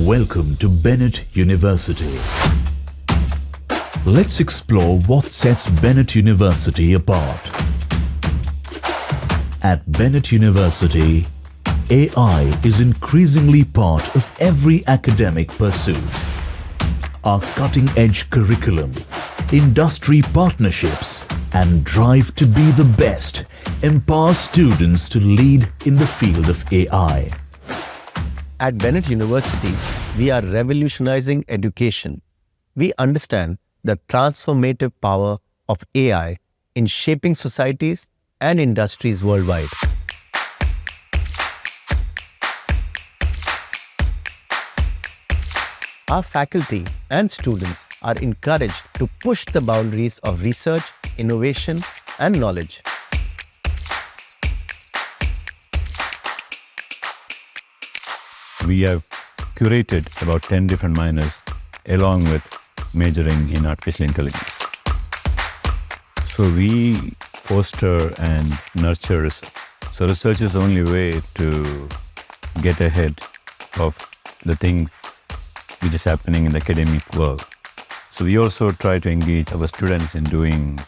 Welcome to Bennett University. Let's explore what sets Bennett University apart. At Bennett University, AI is increasingly part of every academic pursuit. Our cutting-edge curriculum, industry partnerships, and drive to be the best empower students to lead in the field of AI. At Bennett University, we are revolutionizing education. We understand the transformative power of AI in shaping societies and industries worldwide. Our faculty and students are encouraged to push the boundaries of research, innovation, and knowledge. We have curated about 10 different minors along with majoring in artificial intelligence. So we foster and nurture research. So research is the only way to get ahead of the thing which is happening in the academic world. So we also try to engage our students in doing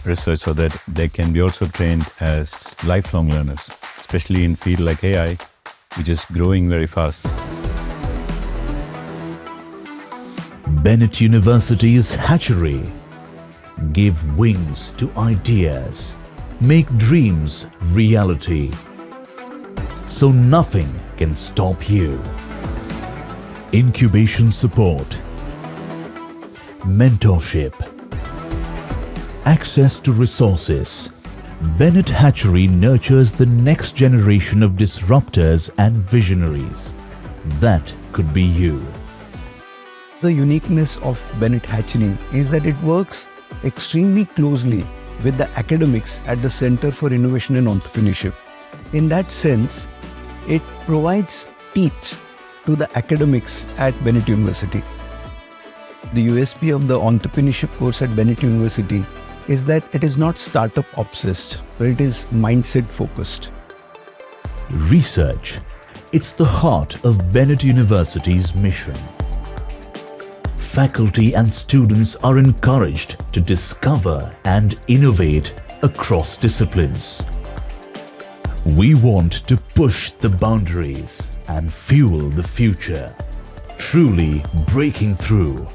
research so that they can be also trained as lifelong learners, especially in field like AI, which is growing very fast. Bennett University's Hatchery. Give wings to ideas. Make dreams reality. So nothing can stop you. Incubation support. Mentorship. Access to resources. Bennett Hatchery nurtures the next generation of disruptors and visionaries. That could be you. The uniqueness of Bennett Hatchery is that it works extremely closely with the academics at the Center for Innovation and Entrepreneurship. In that sense, it provides teeth to the academics at Bennett University. The USP of the entrepreneurship course at Bennett University is that it is not startup obsessed, but it is mindset focused. Research. It's the heart of Bennett University's mission. Faculty and students are encouraged to discover and innovate across disciplines. We want to push the boundaries and fuel the future, truly breaking through.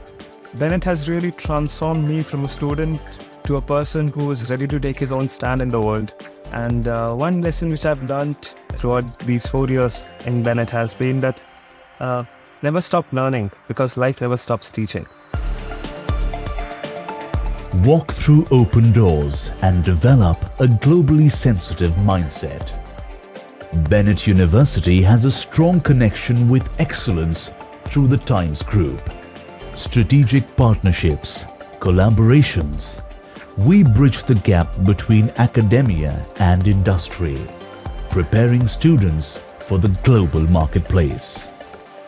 Bennett has really transformed me from a student to a person who is ready to take his own stand in the world. And one lesson which I've learned throughout these 4 years in Bennett has been that never stop learning, because life never stops teaching. Walk through open doors and develop a globally sensitive mindset. Bennett University has a strong connection with excellence through the Times Group. Strategic partnerships, collaborations. We bridge the gap between academia and industry, preparing students for the global marketplace.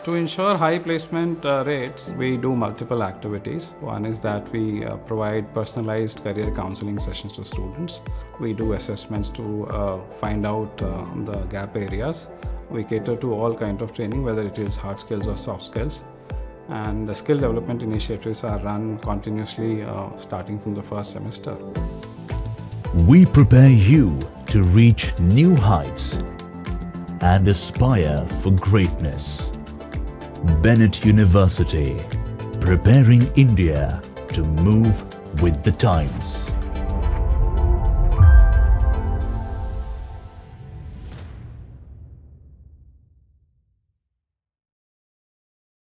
To ensure high placement rates, we do multiple activities. One is that we provide personalized career counseling sessions to students. We do assessments to find out the gap areas. We cater to all kinds of training, whether it is hard skills or soft skills. And the skill development initiatives are run continuously starting from the first semester. We prepare you to reach new heights and aspire for greatness. Bennett University, preparing India to move with the times.